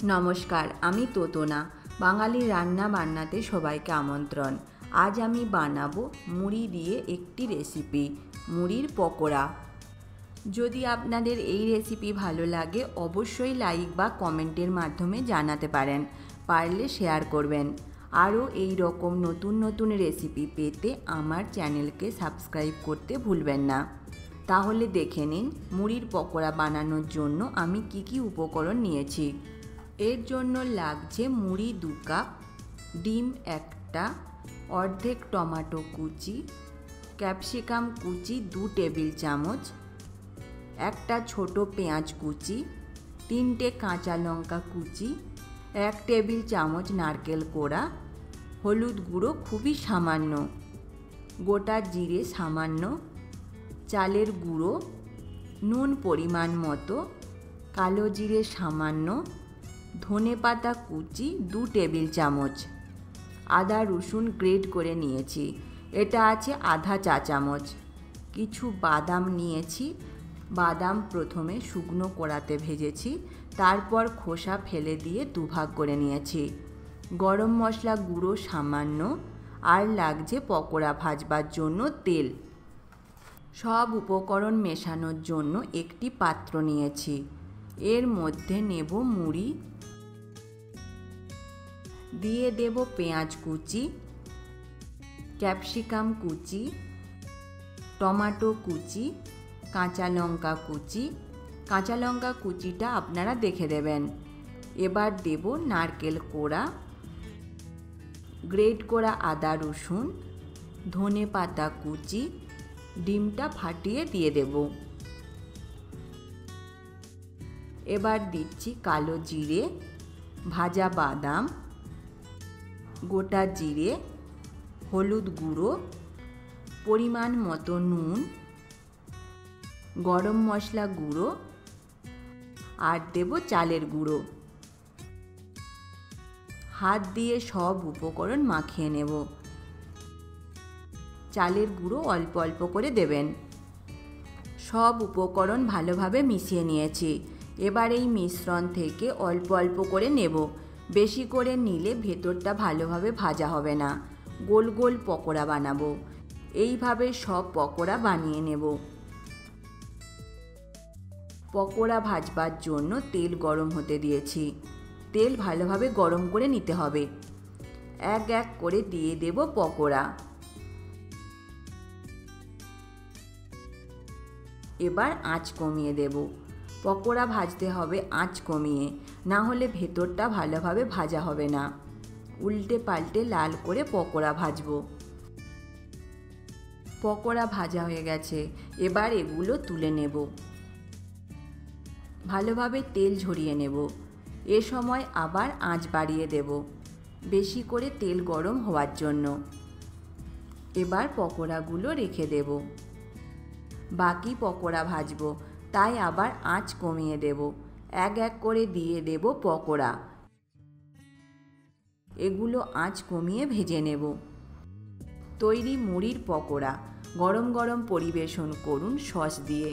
নমস্কার, আমি তোতনা। বাঙালি রান্না বান্নাতে সবাইকে আমন্ত্রণ। আজ আমি বানাবো মুড়ি দিয়ে একটি রেসিপি, মুড়ির পকোড়া। যদি আপনাদের এই রেসিপি ভালো লাগে অবশ্যই লাইক বা কমেন্টের মাধ্যমে জানাতে পারেন, পারলে শেয়ার করবেন। আরও এই রকম নতুন নতুন রেসিপি পেতে আমার চ্যানেলকে সাবস্ক্রাইব করতে ভুলবেন না। তাহলে দেখে নিন মুড়ির পকোড়া বানানোর জন্য আমি কি উপকরণ নিয়েছি। এর জন্য লাগছে মুড়ি 2 কাপ, ডিম 1টা, অর্ধেক টমেটো কুচি, ক্যাপসিকাম কুচি 2 টেবিল চামচ, একটা ছোট পেঁয়াজ কুচি, 3টে কাঁচা লঙ্কা কুচি, 1 টেবিল চামচ নারকেল কোড়া, হলুদ গুঁড়ো খুবই সামান্য, গোটা জিরে সামান্য, চালের গুঁড়ো, নুন পরিমাণ মতো, কালো জিরে সামান্য, ধনেপাতা কুচি 2 টেবিল চামচ, আদা রসুন গ্রেট করে নিয়েছি, এটা আছে আধা চা চামচ। কিছু বাদাম নিয়েছি, বাদাম প্রথমে শুকনো কড়াতে ভেজেছি, তারপর খোসা ফেলে দিয়ে দুভাগ করে নিয়েছি। গরম মশলা গুঁড়ো সামান্য, আর লাগছে পকোড়া ভাজবার জন্য তেল। সব উপকরণ মেশানোর জন্য একটি পাত্র নিয়েছি। এর মধ্যে নেব মুড়ি, দিয়ে দেব পেঁয়াজ কুচি, ক্যাপসিকাম কুচি, টমেটো কুচি, কাঁচা লঙ্কা কুচি। কাঁচা লঙ্কা কুচিটা আপনারা দেখে দেবেন। এবার দেব নারকেল কোড়া, গ্রেট করা আদা রসুন, ধনেপাতা কুচি, ডিমটা ফাটিয়ে দিয়ে দেব। এবার দিচ্ছি কালো জিরে, ভাজা বাদাম, গোটা জিরে, হলুদ গুঁড়ো, পরিমাণ মতো নুন, গরম মশলা গুঁড়ো, আর দেব চালের গুঁড়ো। হাত দিয়ে সব উপকরণ মাখিয়ে নেব। চালের গুঁড়ো অল্প অল্প করে দেবেন। সব উপকরণ ভালোভাবে মিশিয়ে নিয়েছি। এবার এই মিশ্রণ থেকে অল্প অল্প করে নেব। বেশি করে নিলে ভেতরটা ভালোভাবে ভাজা হবে না। গোল গোল পকোড়া বানাবো। এইভাবে সব পকোড়া বানিয়ে নেব। পকোড়া ভাজবার জন্য তেল গরম হতে দিয়েছি। তেল ভালোভাবে গরম করে নিতে হবে। এক এক করে দিয়ে দেব পকোড়া। এবার আঁচ কমিয়ে দেব। পকোড়া ভাজতে হবে আঁচ কমিয়ে, না হলে ভেতরটা ভালোভাবে ভাজা হবে না। উল্টে পাল্টে লাল করে পকোড়া ভাজবো। পকোড়া ভাজা হয়ে গেছে, এবার এগুলো তুলে নেব। ভালোভাবে তেল ঝরিয়ে নেব। এ সময় আবার আঁচ বাড়িয়ে দেব, বেশি করে তেল গরম হওয়ার জন্য। এবার পকোড়াগুলো রেখে দেব। বাকি পকোড়া ভাজবো, তাই আবার আঁচ কমিয়ে দেব। এক এক করে দিয়ে দেব পকোড়া। এগুলো আঁচ কমিয়ে ভেজে নেব। তৈরি মুড়ির পকোড়া। গরম গরম পরিবেশন করুন সস দিয়ে।